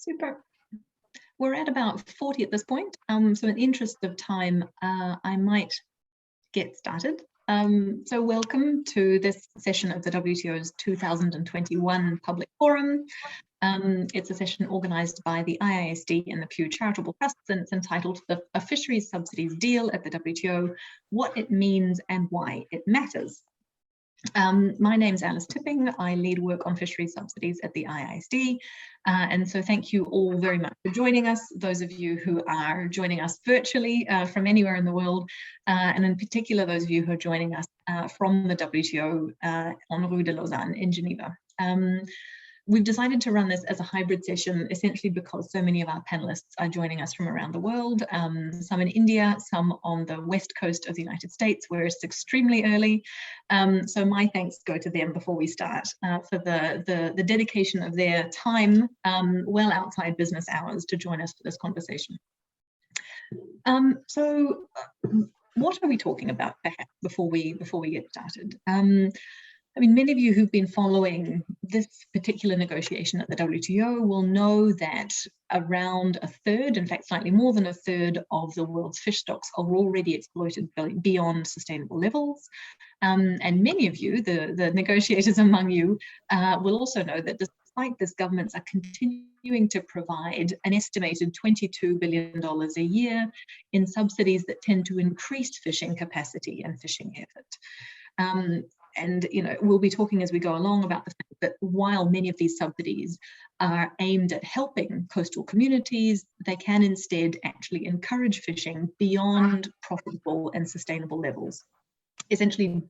Super. We're at about 40 at this point, so in the interest of time, I might get started. So welcome to this session of the WTO's 2021 Public Forum. It's a session organised by the IISD and the Pew Charitable Trusts, and it's entitled A Fisheries Subsidies Deal at the WTO, What It Means and Why It Matters. My name's Alice Tipping. I lead work on fisheries subsidies at the IISD, and so thank you all very much for joining us, those of you who are joining us virtually from anywhere in the world, and in particular those of you who are joining us from the WTO on Rue de Lausanne in Geneva. We've decided to run this as a hybrid session, essentially because so many of our panelists are joining us from around the world, some in India, some on the west coast of the United States, where it's extremely early. So my thanks go to them before we start for the dedication of their time well outside business hours to join us for this conversation. So what are we talking about, perhaps, before we get started? I mean, many of you who've been following this particular negotiation at the WTO will know that around a third, in fact, slightly more than a third of the world's fish stocks are already exploited beyond sustainable levels. And many of you, the negotiators among you, will also know that despite this, governments are continuing to provide an estimated $22 billion a year in subsidies that tend to increase fishing capacity and fishing effort. And we'll be talking as we go along about the fact that while many of these subsidies are aimed at helping coastal communities, they can instead actually encourage fishing beyond profitable and sustainable levels, essentially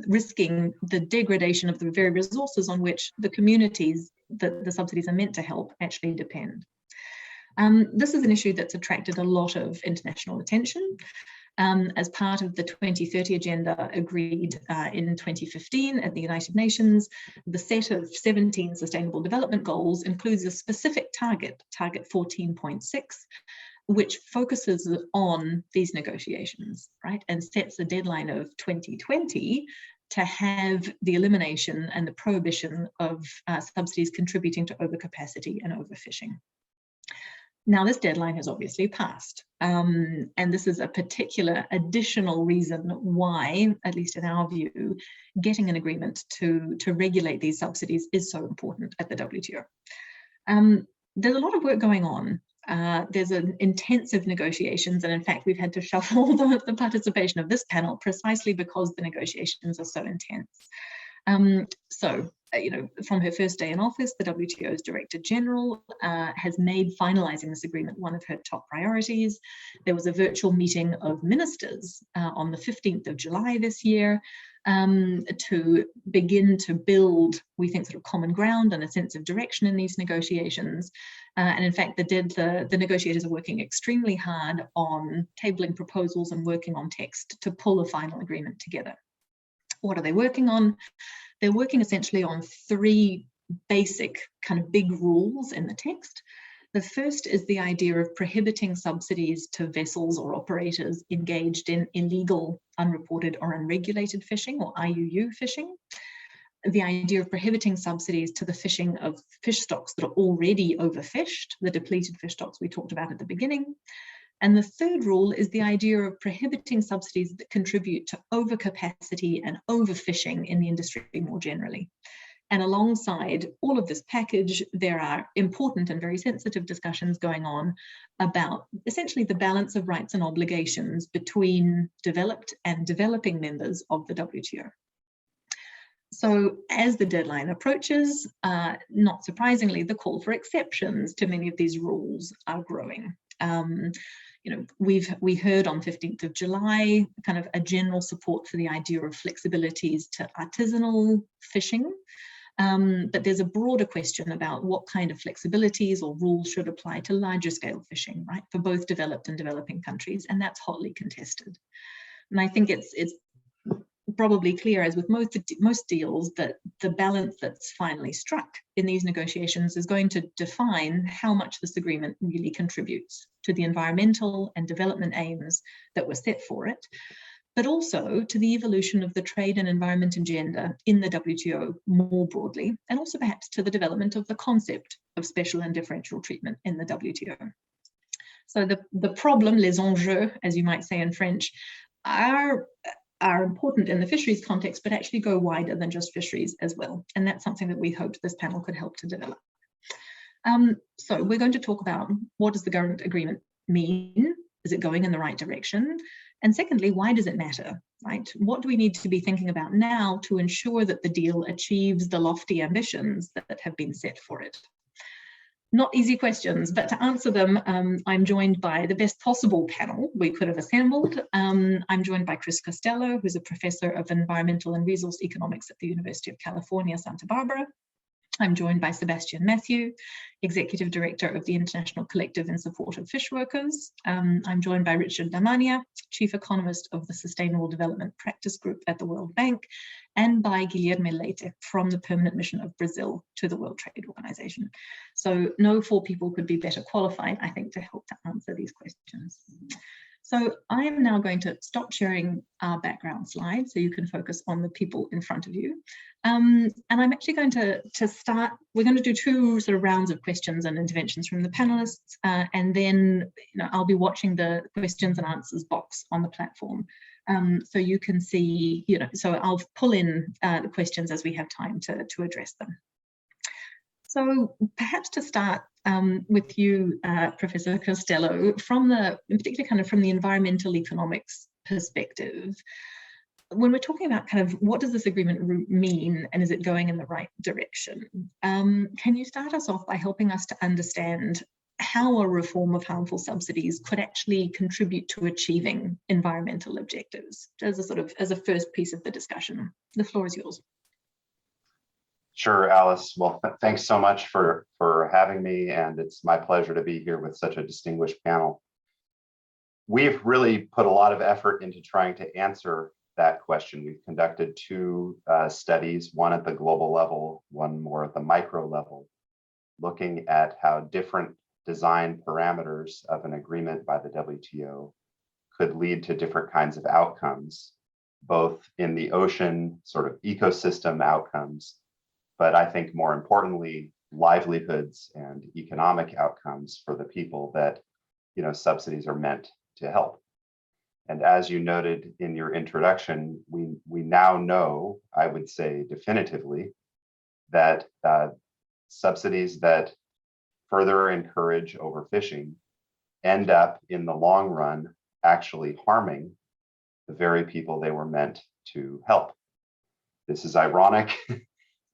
risking the degradation of the very resources on which the communities that the subsidies are meant to help actually depend. This is an issue that's attracted a lot of international attention. As part of the 2030 agenda agreed in 2015 at the United Nations, the set of 17 Sustainable Development Goals includes a specific target 14.6, which focuses on these negotiations, right, and sets a deadline of 2020 to have the elimination and the prohibition of subsidies contributing to overcapacity and overfishing. Now, this deadline has obviously passed, and this is a particular additional reason why, at least in our view, getting an agreement to regulate these subsidies is so important at the WTO. There's a lot of work going on. There's an intensive negotiations, and in fact, we've had to shuffle the participation of this panel precisely because the negotiations are so intense. From her first day in office, the WTO's Director General has made finalising this agreement one of her top priorities. There was a virtual meeting of ministers on the 15th of July this year to begin to build, we think, sort of common ground and a sense of direction in these negotiations. And in fact, the negotiators are working extremely hard on tabling proposals and working on text to pull a final agreement together. What are they working on? They're working essentially on three basic kind of big rules in the text. The first is the idea of prohibiting subsidies to vessels or operators engaged in illegal, unreported or unregulated fishing, or IUU fishing. The idea of prohibiting subsidies to the fishing of fish stocks that are already overfished, the depleted fish stocks we talked about at the beginning. And the third rule is the idea of prohibiting subsidies that contribute to overcapacity and overfishing in the industry more generally. And alongside all of this package, there are important and very sensitive discussions going on about essentially the balance of rights and obligations between developed and developing members of the WTO. So as the deadline approaches, not surprisingly, the call for exceptions to many of these rules are growing. We heard on 15th of July kind of a general support for the idea of flexibilities to artisanal fishing, but there's a broader question about what kind of flexibilities or rules should apply to larger scale fishing, right, for both developed and developing countries, and that's hotly contested. And I think it's probably clear, as with most deals, that the balance that's finally struck in these negotiations is going to define how much this agreement really contributes to the environmental and development aims that were set for it, but also to the evolution of the trade and environment agenda in the WTO more broadly, and also perhaps to the development of the concept of special and differential treatment in the WTO. So the problem, les enjeux, as you might say in French, are important in the fisheries context, but actually go wider than just fisheries as well. And that's something that we hoped this panel could help to develop. So we're going to talk about what does the current agreement mean? Is it going in the right direction? And secondly, why does it matter, right? What do we need to be thinking about now to ensure that the deal achieves the lofty ambitions that have been set for it? Not easy questions, but to answer them, I'm joined by the best possible panel we could have assembled. I'm joined by Chris Costello, who's a professor of environmental and resource economics at the University of California, Santa Barbara. I'm joined by Sebastian Matthew, Executive Director of the International Collective in Support of Fish Workers. I'm joined by Richard Damania, Chief Economist of the Sustainable Development Practice Group at the World Bank, and by Guilherme Leite from the Permanent Mission of Brazil to the World Trade Organization. So no four people could be better qualified, I think, to help to answer these questions. So I am now going to stop sharing our background slide so you can focus on the people in front of you. And I'm actually going to start, we're going to do two sort of rounds of questions and interventions from the panelists, and then I'll be watching the questions and answers box on the platform. So you can see, so I'll pull in the questions as we have time to address them. So perhaps to start with you, Professor Costello, in particular kind of from the environmental economics perspective, when we're talking about kind of what does this agreement mean and is it going in the right direction, can you start us off by helping us to understand how a reform of harmful subsidies could actually contribute to achieving environmental objectives as a first piece of the discussion? The floor is yours. Sure, Alice. Well, thanks so much for having me, and it's my pleasure to be here with such a distinguished panel. We've really put a lot of effort into trying to answer that question. We've conducted two studies, one at the global level, one more at the micro level, looking at how different design parameters of an agreement by the WTO could lead to different kinds of outcomes, both in the ocean sort of ecosystem outcomes, but I think more importantly, livelihoods and economic outcomes for the people that subsidies are meant to help. And as you noted in your introduction, we now know, I would say definitively, that subsidies that further encourage overfishing end up in the long run actually harming the very people they were meant to help. This is ironic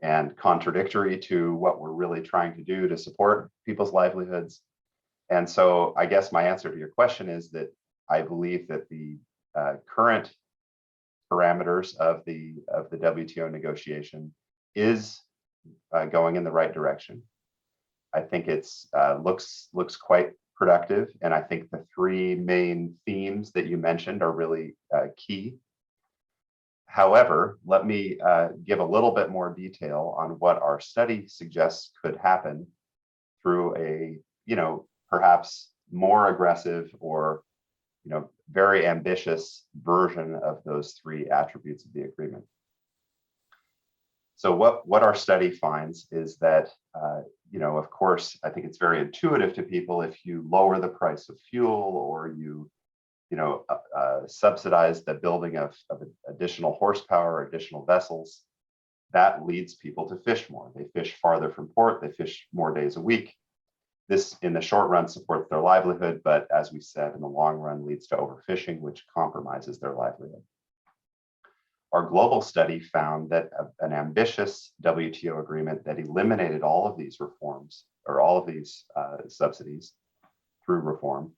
and contradictory to what we're really trying to do to support people's livelihoods. And so I guess my answer to your question is that I believe that the current parameters of the WTO negotiation is going in the right direction. I think it's looks quite productive, and I think the three main themes that you mentioned are really key. However, let me give a little bit more detail on what our study suggests could happen through a, perhaps more aggressive or, very ambitious version of those three attributes of the agreement. So what our study finds is that, of course, I think it's very intuitive to people if you lower the price of fuel or you subsidize the building of additional horsepower, additional vessels, that leads people to fish more. They fish farther from port, they fish more days a week. This, in the short run, supports their livelihood, but as we said, in the long run, leads to overfishing, which compromises their livelihood. Our global study found that an ambitious WTO agreement that eliminated all of these reforms, or all of these subsidies through reform,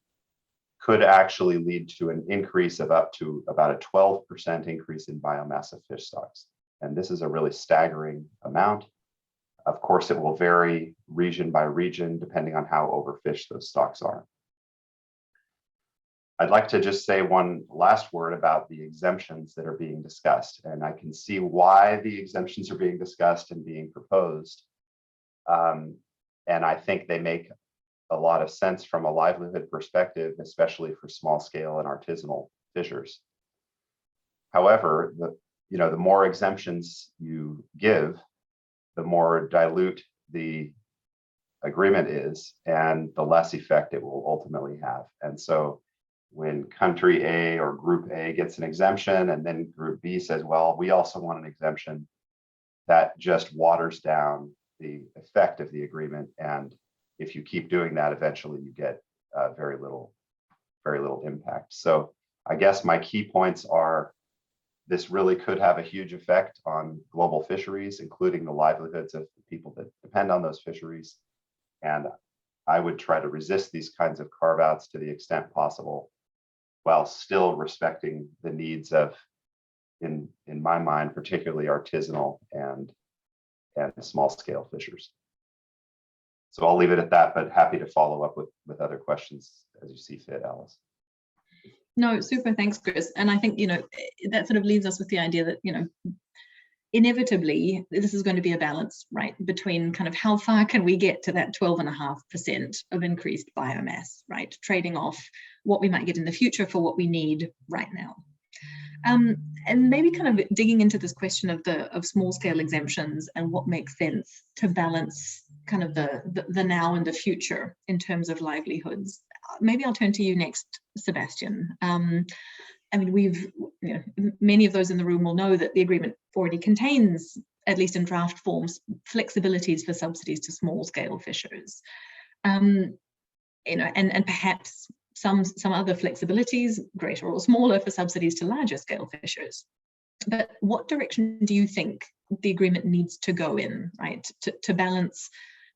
could actually lead to an increase of up to about a 12% increase in biomass of fish stocks. And this is a really staggering amount. Of course, it will vary region by region, depending on how overfished those stocks are. I'd like to just say one last word about the exemptions that are being discussed. And I can see why the exemptions are being discussed and being proposed. And I think they make a lot of sense from a livelihood perspective, especially for small scale and artisanal fishers. However, the more exemptions you give, the more dilute the agreement is and the less effect it will ultimately have. And so when country A or group A gets an exemption and then group B says, well, we also want an exemption, that just waters down the effect of the agreement. And if you keep doing that, eventually you get very little impact. So I guess my key points are this really could have a huge effect on global fisheries, including the livelihoods of the people that depend on those fisheries. And I would try to resist these kinds of carve-outs to the extent possible, while still respecting the needs of, in my mind, particularly artisanal and small-scale fishers. So I'll leave it at that, but happy to follow up with other questions as you see fit, Alice. No, super, thanks, Chris. And I think, that sort of leaves us with the idea that, inevitably, this is going to be a balance, right, between kind of how far can we get to that 12.5% of increased biomass, right, trading off what we might get in the future for what we need right now. And maybe kind of digging into this question of small scale exemptions and what makes sense to balance kind of the now and the future in terms of livelihoods. Maybe I'll turn to you next, Sebastian. I mean, many of those in the room will know that the agreement already contains, at least in draft forms, flexibilities for subsidies to small scale fishers. And perhaps some other flexibilities, greater or smaller, for subsidies to larger scale fishers. But what direction do you think the agreement needs to go in, right, to balance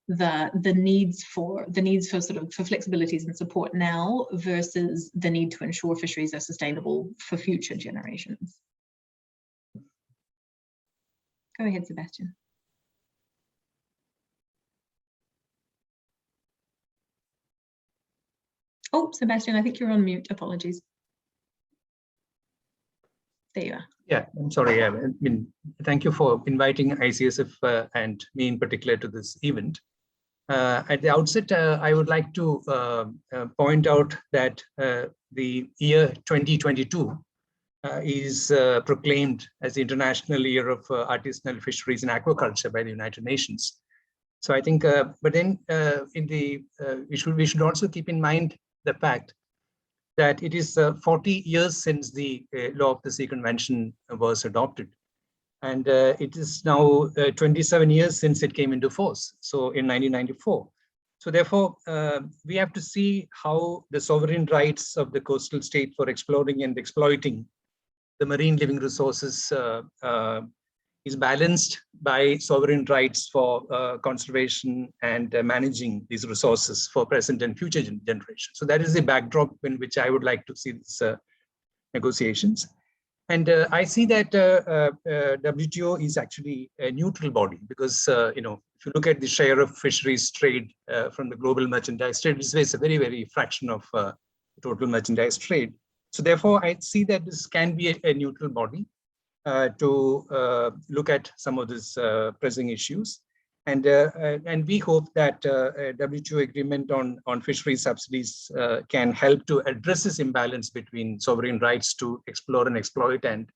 the needs for flexibilities and support now versus the need to ensure fisheries are sustainable for future generations? Go ahead, Sebastian. Oh, Sebastian, I think you're on mute. Apologies. There you are. Yeah, I'm sorry. I mean, thank you for inviting ICSF and me in particular to this event. At the outset, I would like to point out that the year 2022 is proclaimed as the International Year of Artisanal Fisheries and Aquaculture by the United Nations. So I think, but then we should also keep in mind the fact that it is 40 years since the Law of the Sea Convention was adopted. And it is now 27 years since it came into force, so in 1994. So therefore, we have to see how the sovereign rights of the coastal state for exploring and exploiting the marine living resources is balanced by sovereign rights for conservation and managing these resources for present and future generations. So that is the backdrop in which I would like to see these negotiations. And I see that WTO is actually a neutral body because, if you look at the share of fisheries trade from the global merchandise trade, it's a very, very fraction of total merchandise trade. So therefore, I see that this can be a neutral body to look at some of these pressing issues. And we hope that a WTO agreement on fisheries subsidies can help to address this imbalance between sovereign rights to explore and exploit and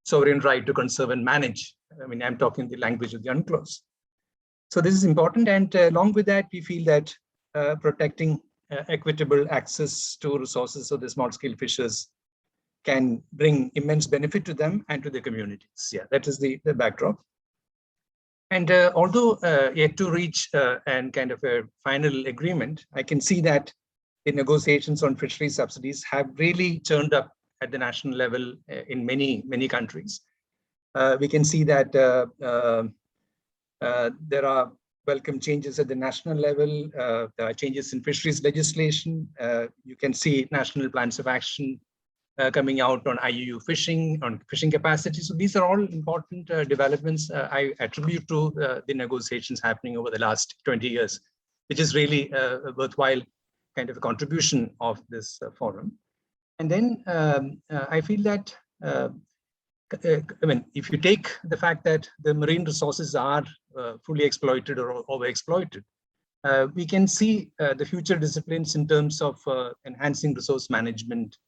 sovereign right to conserve and manage. I mean, I'm talking the language of the UNCLOS. So this is important. And along with that, we feel that protecting equitable access to resources of the small scale fishers can bring immense benefit to them and to the communities. Yeah, that is the backdrop. And although yet to reach and kind of a final agreement, I can see that the negotiations on fisheries subsidies have really turned up at the national level in many, many countries. We can see that there are welcome changes at the national level. There are changes in fisheries legislation. You can see national plans of action coming out on IUU fishing, on fishing capacity. So these are all important developments I attribute to the negotiations happening over the last 20 years, which is really a worthwhile kind of a contribution of this forum. And then I feel that, I mean, if you take the fact that the marine resources are fully exploited or overexploited, we can see the future disciplines in terms of enhancing resource management,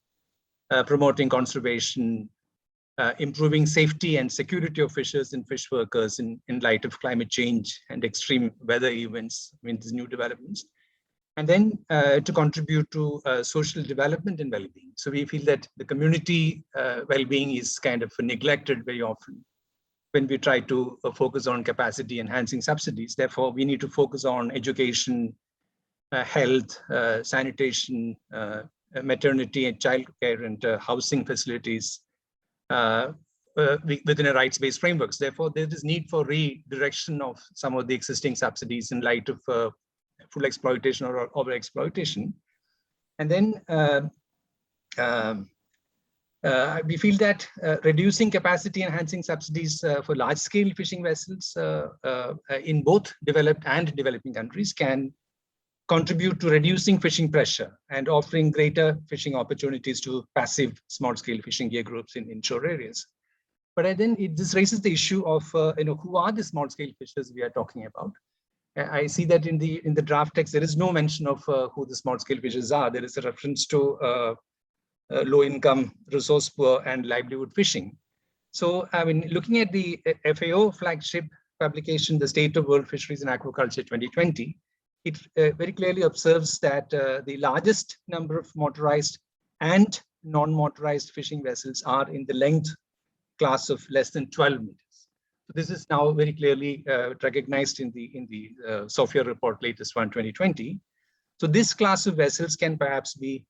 promoting conservation, improving safety and security of fishers and fish workers in light of climate change and extreme weather events, these new developments. And then to contribute to social development and well-being. So we feel that the community well-being is kind of neglected very often when we try to focus on capacity enhancing subsidies. Therefore, we need to focus on education, health, sanitation, maternity and child care, and housing facilities within a rights-based frameworks. Therefore, there is need for redirection of some of the existing subsidies in light of full exploitation or over-exploitation. And then we feel that reducing capacity enhancing subsidies for large-scale fishing vessels in both developed and developing countries can contribute to reducing fishing pressure and offering greater fishing opportunities to passive small-scale fishing gear groups in inshore areas. But then this raises the issue of who are the small-scale fishers we are talking about. I see that in the draft text there is no mention of who the small-scale fishers are. There is a reference to low-income, resource poor, and livelihood fishing. So, looking at the FAO flagship publication, The State of World Fisheries and Aquaculture 2020, it very clearly observes that the largest number of motorized and non-motorized fishing vessels are in the length class of less than 12 meters. So this is now very clearly recognized in the Sophia report, latest one, 2020. So this class of vessels can perhaps be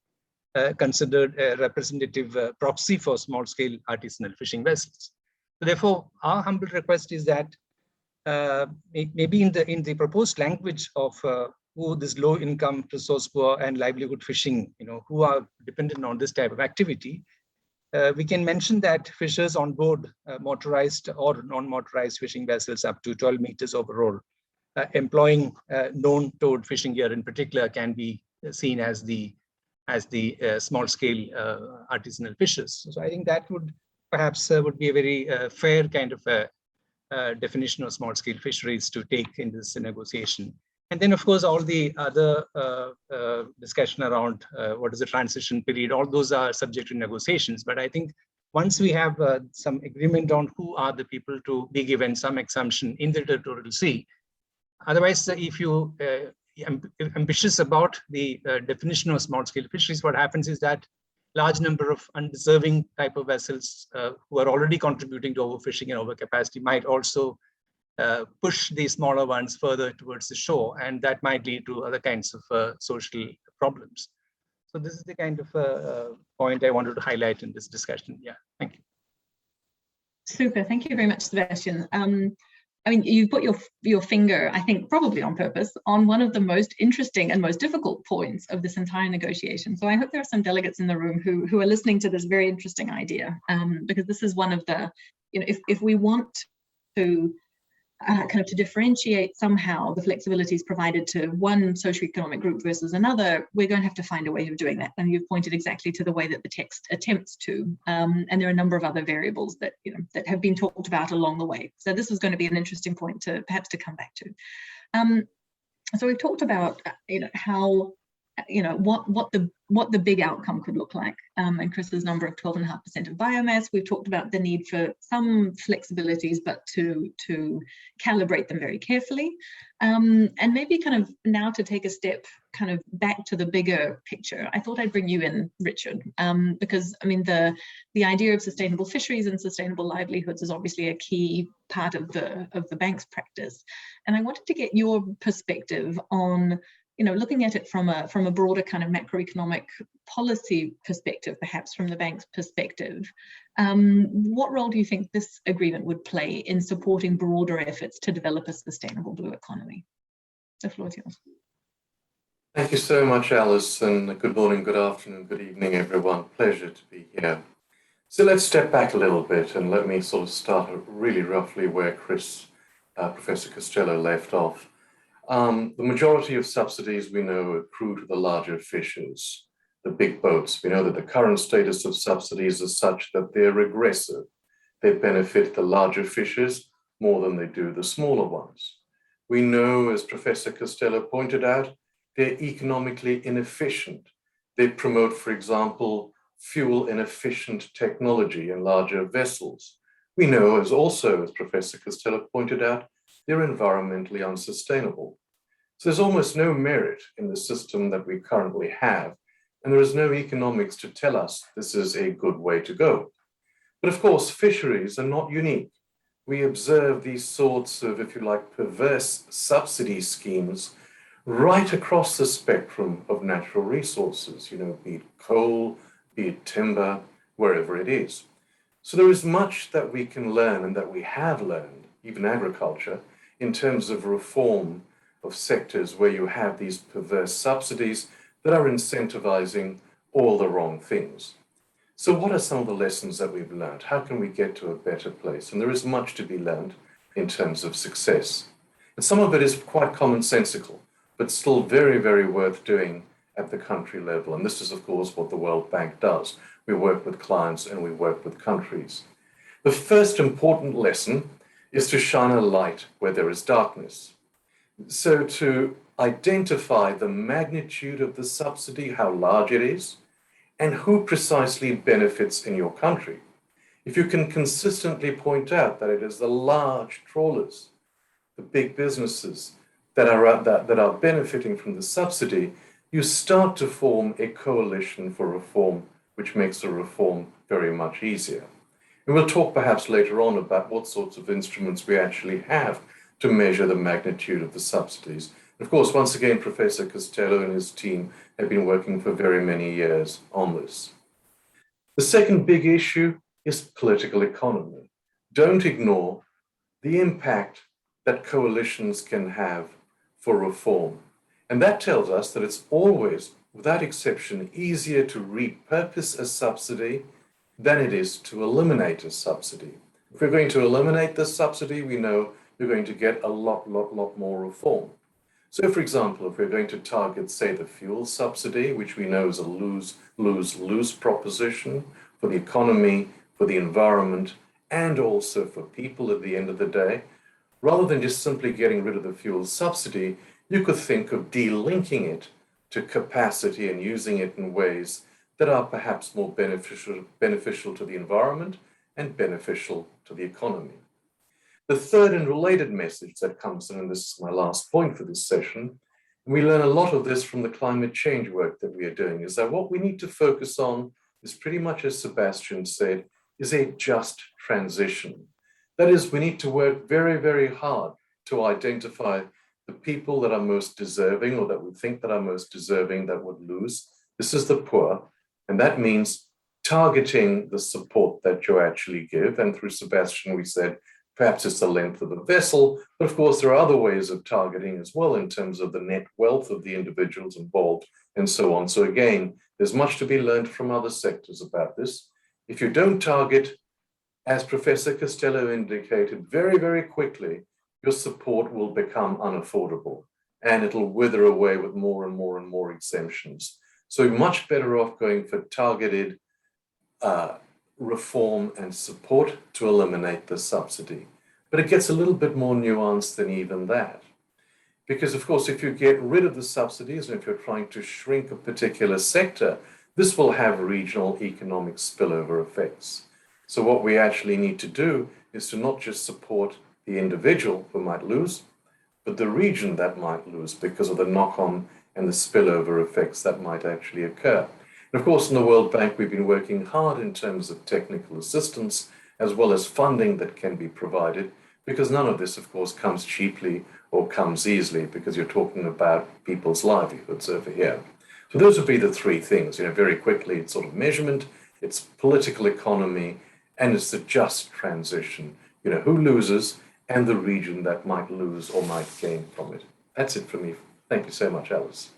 considered a representative proxy for small-scale artisanal fishing vessels. So therefore, our humble request is that maybe in the proposed language of who this low-income, resource poor, and livelihood fishing, who are dependent on this type of activity, we can mention that fishers on board motorized or non-motorized fishing vessels up to 12 meters overall, employing known towed fishing gear in particular, can be seen as the small-scale artisanal fishers. So I think that would perhaps would be a very fair kind of definition of small-scale fisheries to take in this negotiation. And then, of course, all the other discussion around what is the transition period, all those are subject to negotiations. But I think once we have some agreement on who are the people to be given some exemption in the territorial sea, otherwise, if you ambitious about the definition of small-scale fisheries, what happens is that large number of undeserving type of vessels who are already contributing to overfishing and overcapacity might also push the smaller ones further towards the shore, and that might lead to other kinds of social problems. So this is the kind of point I wanted to highlight in this discussion. Yeah, thank you. Super, thank you very much, Sebastian. You've put your finger, I think probably on purpose, on one of the most interesting and most difficult points of this entire negotiation. So I hope there are some delegates in the room who are listening to this very interesting idea, because this is one of the, if we want to kind of to differentiate somehow the flexibilities provided to one socioeconomic group versus another, we're going to have to find a way of doing that. And you've pointed exactly to the way that the text attempts to. And there are a number of other variables that that have been talked about along the way. So this is going to be an interesting point to perhaps to come back to. So we've talked about how what the big outcome could look like, and Chris's number of 12.5% of biomass. We've talked about the need for some flexibilities, but to calibrate them very carefully, and maybe kind of now to take a step kind of back to the bigger picture. I thought I'd bring you in, Richard, because the idea of sustainable fisheries and sustainable livelihoods is obviously a key part of the bank's practice, and I wanted to get your perspective on looking at it from a broader kind of macroeconomic policy perspective, perhaps from the bank's perspective. What role do you think this agreement would play in supporting broader efforts to develop a sustainable blue economy? The floor is yours. Thank you so much, Alice, and good morning, good afternoon, good evening, everyone. Pleasure to be here. So let's step back a little bit and let me sort of start really roughly where Professor Costello left off. The majority of subsidies we know accrue to the larger fishers, the big boats. We know that the current status of subsidies is such that they're regressive. They benefit the larger fishers more than they do the smaller ones. We know, as Professor Costello pointed out, they're economically inefficient. They promote, for example, fuel inefficient technology in larger vessels. We know, as Professor Costello pointed out, they're environmentally unsustainable. So there's almost no merit in the system that we currently have, and there is no economics to tell us this is a good way to go. But of course, fisheries are not unique. We observe these sorts of, if you like, perverse subsidy schemes right across the spectrum of natural resources, be it coal, be it timber, wherever it is. So there is much that we can learn and that we have learned, even agriculture, in terms of reform of sectors where you have these perverse subsidies that are incentivizing all the wrong things. So what are some of the lessons that we've learned? How can we get to a better place? And there is much to be learned in terms of success. And some of it is quite commonsensical, but still very, very worth doing at the country level. And this is, of course, what the World Bank does. We work with clients and we work with countries. The first important lesson is to shine a light where there is darkness. So to identify the magnitude of the subsidy, how large it is, and who precisely benefits in your country. If you can consistently point out that it is the large trawlers, the big businesses that are benefiting from the subsidy, you start to form a coalition for reform, which makes the reform very much easier. And we'll talk perhaps later on about what sorts of instruments we actually have to measure the magnitude of the subsidies. Of course, once again, Professor Costello and his team have been working for very many years on this. The second big issue is political economy. Don't ignore the impact that coalitions can have for reform. And that tells us that it's always, without exception, easier to repurpose a subsidy than it is to eliminate a subsidy. If we're going to eliminate the subsidy, we know we're going to get a lot more reform. So, for example, if we're going to target, say, the fuel subsidy, which we know is a lose-lose proposition for the economy, for the environment, and also for people at the end of the day, rather than just simply getting rid of the fuel subsidy, you could think of delinking it to capacity and using it in ways that are perhaps more beneficial to the environment and beneficial to the economy. The third and related message that comes in, and this is my last point for this session, and we learn a lot of this from the climate change work that we are doing, is that what we need to focus on is pretty much, as Sebastian said, is a just transition. That is, we need to work very, very hard to identify the people that are most deserving, or that we think that are most deserving, that would lose. This is the poor, and that means targeting the support that you actually give. And through Sebastian, we said, perhaps it's the length of the vessel, but of course there are other ways of targeting as well in terms of the net wealth of the individuals involved and so on. So again, there's much to be learned from other sectors about this. If you don't target, as Professor Costello indicated, very, very quickly, your support will become unaffordable and it'll wither away with more and more exemptions. So you're much better off going for targeted reform and support to eliminate the subsidy. But it gets a little bit more nuanced than even that. Because of course, if you get rid of the subsidies and if you're trying to shrink a particular sector, this will have regional economic spillover effects. So what we actually need to do is to not just support the individual who might lose, but the region that might lose because of the knock-on and the spillover effects that might actually occur. And of course, in the World Bank, we've been working hard in terms of technical assistance, as well as funding that can be provided, because none of this, of course, comes cheaply or comes easily, because you're talking about people's livelihoods over here. So those would be the three things, very quickly. It's sort of measurement, it's political economy, and it's the just transition. Who loses and the region that might lose or might gain from it. That's it for me. Thank you so much, Alice.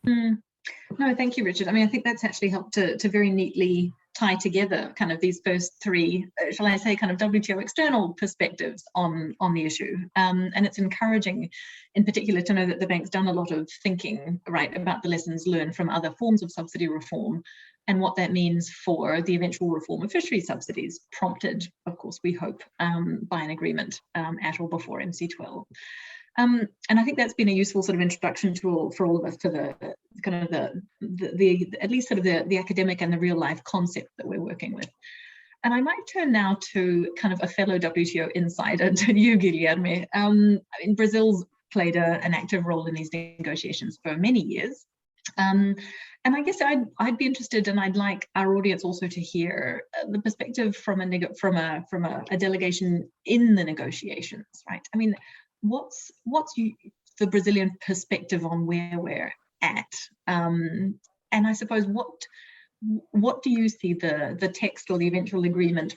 No, thank you, Richard. I mean, I think that's actually helped to very neatly tie together kind of these first three, shall I say, kind of WTO external perspectives on the issue. And it's encouraging in particular to know that the bank's done a lot of thinking, right, about the lessons learned from other forms of subsidy reform and what that means for the eventual reform of fisheries subsidies, prompted, of course, we hope, by an agreement at or before MC12. And I think that's been a useful sort of introduction tool for all of us to the kind of the at least sort of the academic and the real life concept that we're working with. And I might turn now to kind of a fellow WTO insider, to you, Guilherme. I mean, Brazil's played an active role in these negotiations for many years. And I guess I'd be interested, and I'd like our audience also to hear the perspective from a delegation in the negotiations, right? I mean, what's the Brazilian perspective on where we're at? And I suppose what do you see the text or the eventual agreement